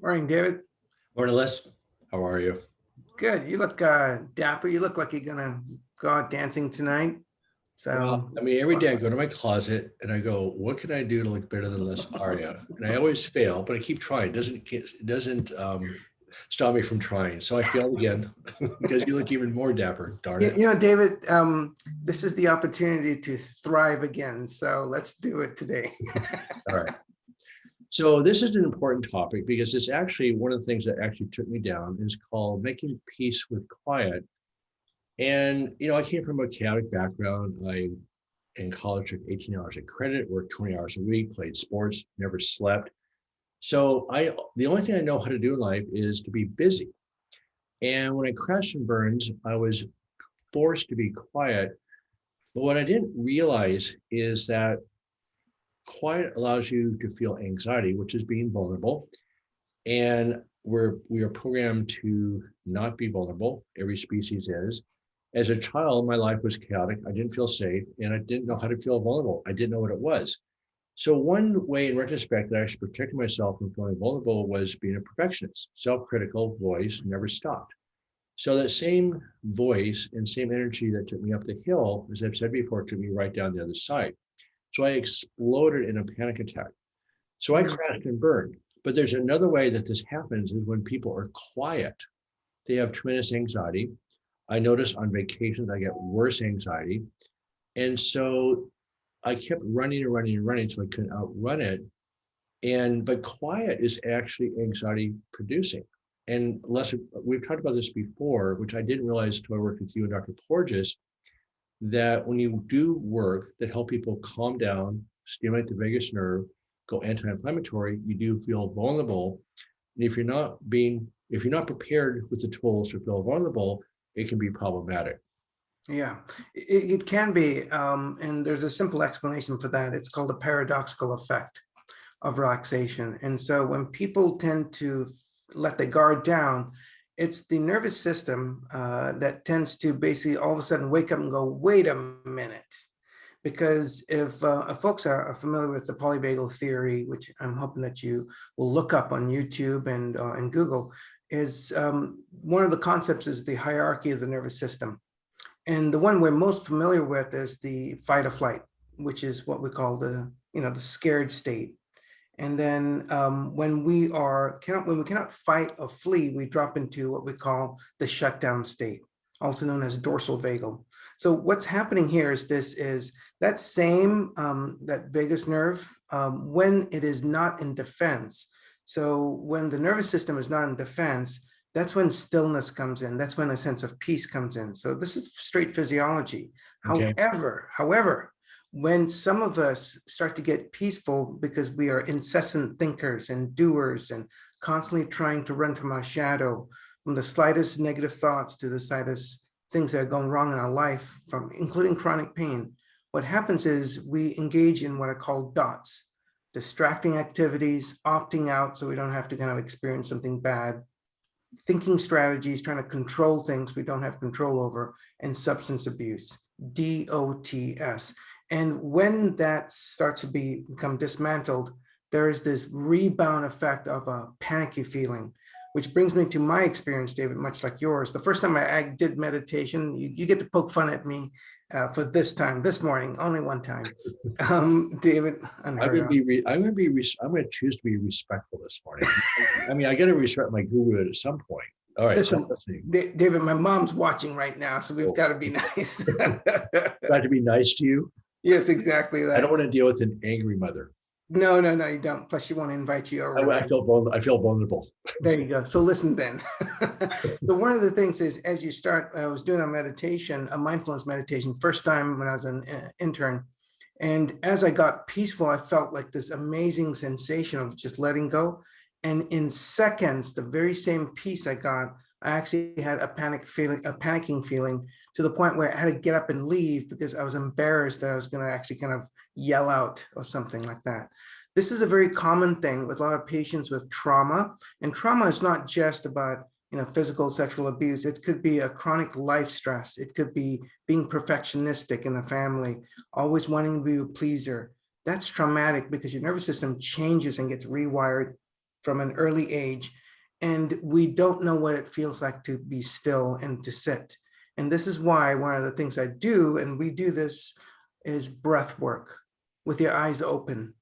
Morning, David. Morning, Les. How are you? Good. You look dapper. You look like you're gonna go out dancing tonight. Well, So, I mean, every day I go to my closet and I go, what can I do to look better than Les Aria? And I always fail, but I keep trying. It doesn't stop me from trying. So I failed again because you look even more dapper. Darn you, it. you know, David, this is the opportunity to thrive again. So let's do it today. All right. So this is an important topic because it's actually one of the things that actually took me down is called making peace with quiet. And I came from a chaotic background. I in college took 18 hours of credit, worked 20 hours a week, played sports, never slept. So the only thing I know how to do in life is to be busy. And when I crashed and burned, I was forced to be quiet. But what I didn't realize is that quiet allows you to feel anxiety, which is being vulnerable. And we are programmed to not be vulnerable. Every species is. As a child, my life was chaotic. I didn't feel safe, and I didn't know how to feel vulnerable. I didn't know what it was. So one way, in retrospect, that I actually protected myself from feeling vulnerable was being a perfectionist. Self-critical voice never stopped. So that same voice and same energy that took me up the hill, as I've said before, took me right down the other side. So I exploded in a panic attack. So I crashed and burned. But there's another way that this happens is when people are quiet. They have tremendous anxiety. I notice on vacations, I get worse anxiety. And so I kept running and running and running so I couldn't outrun it. But quiet is actually anxiety producing. And Les, we've talked about this before, which I didn't realize until I worked with you and Dr. Porges, that when you do work that help people calm down, stimulate the vagus nerve, go anti-inflammatory, you do feel vulnerable. And if you're not prepared with the tools to feel vulnerable, it can be problematic. Yeah, it can be. And there's a simple explanation for that. It's called the paradoxical effect of relaxation. And so when people tend to let the guard down, it's the nervous system that tends to basically all of a sudden wake up and go, wait a minute. Because if folks are familiar with the polyvagal theory, which I'm hoping that you will look up on YouTube and Google, is one of the concepts is the hierarchy of the nervous system. And the one we're most familiar with is the fight or flight, which is what we call the scared state. And then when we cannot fight or flee, we drop into what we call the shutdown state, also known as dorsal vagal. So what's happening here is that same that vagus nerve when it is not in defense. So when the nervous system is not in defense, that's when stillness comes in. That's when a sense of peace comes in. So this is straight physiology. Okay. However, when some of us start to get peaceful because we are incessant thinkers and doers and constantly trying to run from our shadow, from the slightest negative thoughts to the slightest things that are going wrong in our life, from including chronic pain, what happens is we engage in what are called dots, distracting activities, opting out so we don't have to kind of experience something bad, thinking strategies, trying to control things we don't have control over, and substance abuse, DOTS. And when that starts to become dismantled, there is this rebound effect of a panicky feeling, which brings me to my experience, David, much like yours. The first time I did meditation, you get to poke fun at me for this morning, only one time. David, I'm going to choose to be respectful this morning. I mean, I got to respect my guru at some point. All right. Listen, David, my mom's watching right now, so we've got to be nice. Got to be nice to you. Yes, exactly that. I don't want to deal with an angry mother. No, you don't. Plus, she won't invite you over. I feel vulnerable. There you go. So listen then. So one of the things is, as you start, I was doing a mindfulness meditation, first time when I was an intern. And as I got peaceful, I felt like this amazing sensation of just letting go. And in seconds, the very same peace I got, I actually had a panicking feeling to the point where I had to get up and leave because I was embarrassed that I was going to actually kind of yell out or something like that. This is a very common thing with a lot of patients with trauma. And trauma is not just about physical sexual abuse. It could be a chronic life stress. It could be being perfectionistic in the family, always wanting to be a pleaser. That's traumatic because your nervous system changes and gets rewired from an early age, and we don't know what it feels like to be still and to sit. And this is why one of the things I do, and we do this, is breath work with your eyes open.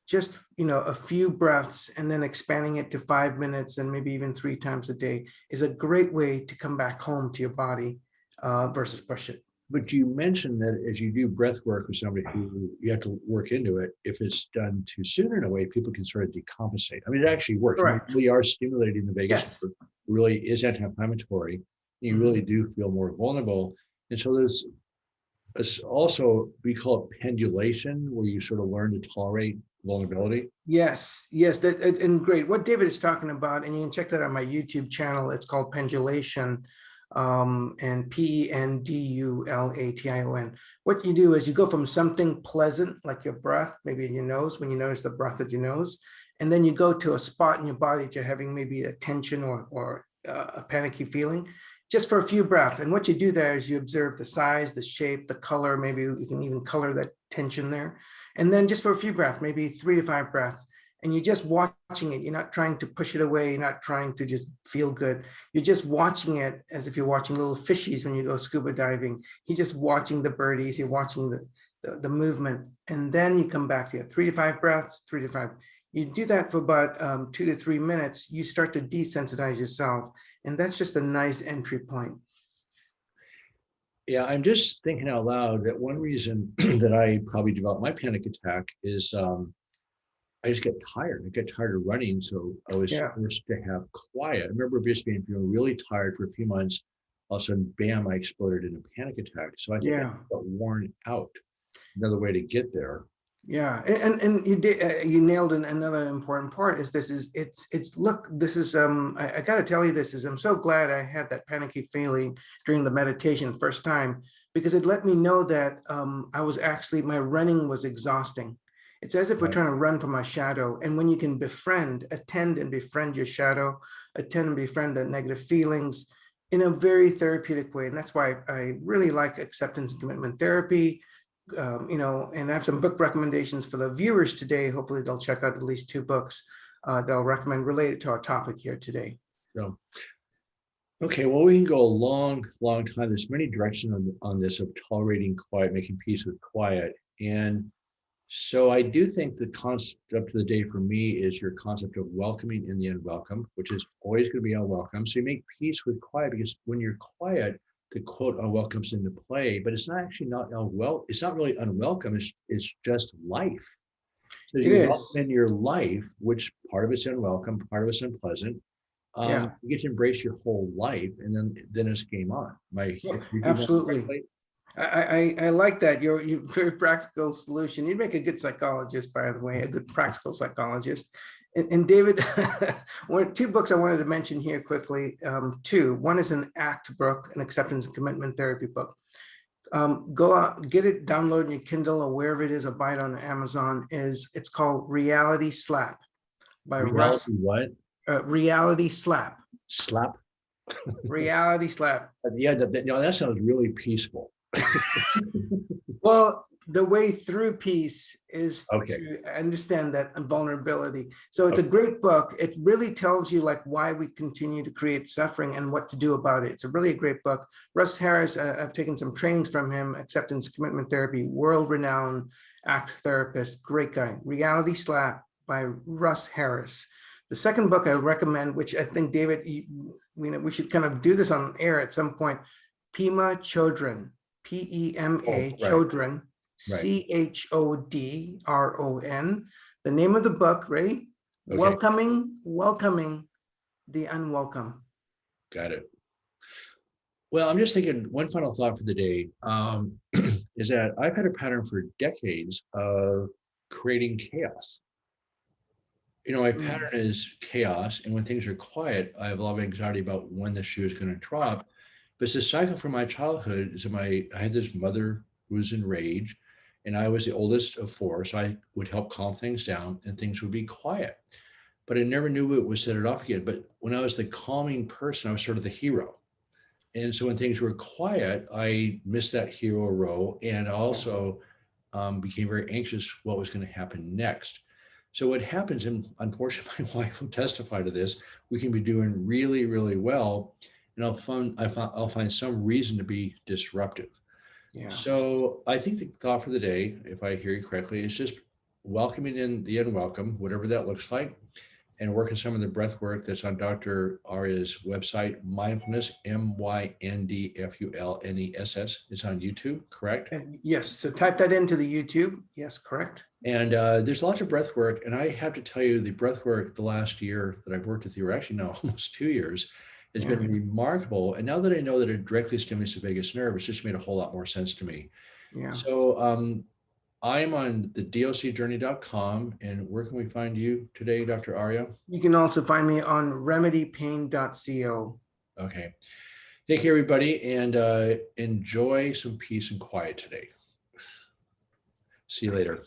Just, a few breaths and then expanding it to 5 minutes and maybe even 3 times a day is a great way to come back home to your body versus push it. But you mentioned that as you do breath work with somebody who you have to work into it, if it's done too soon in a way, people can sort of decompensate. I mean, it actually works. Correct. We are stimulating the vagus Yes. nerve, really is anti-inflammatory. You really do feel more vulnerable. And so there's also, we call it pendulation, where you sort of learn to tolerate vulnerability. Yes, that and great. What David is talking about, and you can check that on my YouTube channel. It's called Pendulation, and Pendulation. What you do is you go from something pleasant, like your breath, maybe in your nose, when you notice the breath at your nose, and then you go to a spot in your body that you're having maybe a tension or a panicky feeling, just for a few breaths. And what you do there is you observe the size, the shape, the color. Maybe you can even color that tension there. And then just for a few breaths, maybe 3 to 5 breaths, and you're just watching it. You're not trying to push it away. You're not trying to just feel good. You're just watching it as if you're watching little fishies when you go scuba diving. You're just watching the birdies. You're watching the movement. And then you come back to it. 3 to 5 breaths, 3 to 5. You do that for about 2 to 3 minutes. You start to desensitize yourself. And that's just a nice entry point. Yeah, I'm just thinking out loud that one reason that I probably developed my panic attack is I just get tired. I get tired of running. So I was forced to have quiet. I remember just being feeling really tired for a few months. All of a sudden, bam, I exploded in a panic attack. So I think I got worn out. Another way to get there. Yeah, and you did you nailed another important part. Is this is it's look, this is I got to tell you, this is, I'm so glad I had that panicky feeling during the meditation first time, because it let me know that I was actually, my running was exhausting. It's as if we're trying to run from our shadow. And when you can attend and befriend your shadow, attend and befriend the negative feelings in a very therapeutic way. And that's why I really like acceptance and commitment therapy. And I have some book recommendations for the viewers today. Hopefully they'll check out at least 2 books they'll recommend related to our topic here today. So, okay, well, we can go a long time. There's many directions on this of tolerating quiet, making peace with quiet. And so I do think the concept of the day for me is your concept of welcoming in the unwelcome, which is always going to be unwelcome. So you make peace with quiet, because when you're quiet, the quote unwelcome comes into play, but it's not actually it's not really unwelcome. It's just life. So you welcome in your life, which part of it's unwelcome, part of it's unpleasant. You get to embrace your whole life, and then it's game on. Absolutely. I like that. You're very practical solution. You'd make a good psychologist, by the way, a good practical psychologist. And David, 2 books I wanted to mention here quickly. 2. One is an ACT book, an acceptance and commitment therapy book. Go out, get it, download in your Kindle or wherever it is, or buy it on Amazon. It's called Reality Slap by Russ. What? Reality Slap. Slap. Reality Slap. Yeah, that sounds really peaceful. Well, the way through peace is to understand that vulnerability. So it's a great book. It really tells you like why we continue to create suffering and what to do about it. It's a really great book. Russ Harris, I've taken some trainings from him, acceptance commitment therapy, world-renowned ACT therapist, great guy. Reality Slap by Russ Harris. The second book I recommend, which I think, David, we should kind of do this on air at some point, Pema Chodron, Pema Chodron, Chodron. The name of the book, ready? Welcoming the Unwelcome. Got it. Well, I'm just thinking, one final thought for the day is that I've had a pattern for decades of creating chaos. My pattern is chaos, and when things are quiet, I have a lot of anxiety about when the shoe is going to drop. But it's a cycle from my childhood. I had this mother who was enraged, and I was the oldest of 4, so I would help calm things down, and things would be quiet. But I never knew what would set it off again. But when I was the calming person, I was sort of the hero. And so when things were quiet, I missed that hero role, and also became very anxious what was going to happen next. So what happens, and unfortunately, my wife will testify to this, we can be doing really, really well, and I'll find some reason to be disruptive. Yeah. So I think the thought for the day, if I hear you correctly, is just welcoming in the unwelcome, whatever that looks like, and working some of the breath work that's on Dr. Arya's website, Mindfulness, Mindfulness. It's on YouTube, correct? And yes, so type that into the YouTube. Yes, correct. And there's lots of breath work. And I have to tell you, the breath work the last year that I've worked with you, or actually now almost 2 years, has Yeah. been remarkable. And now that I know that it directly stimulates the vagus nerve, it's just made a whole lot more sense to me. Yeah. So I'm on the docjourney.com. And where can we find you today, Dr. Arya? You can also find me on remedypain.co. Okay. Thank you, everybody, and enjoy some peace and quiet today. See you later.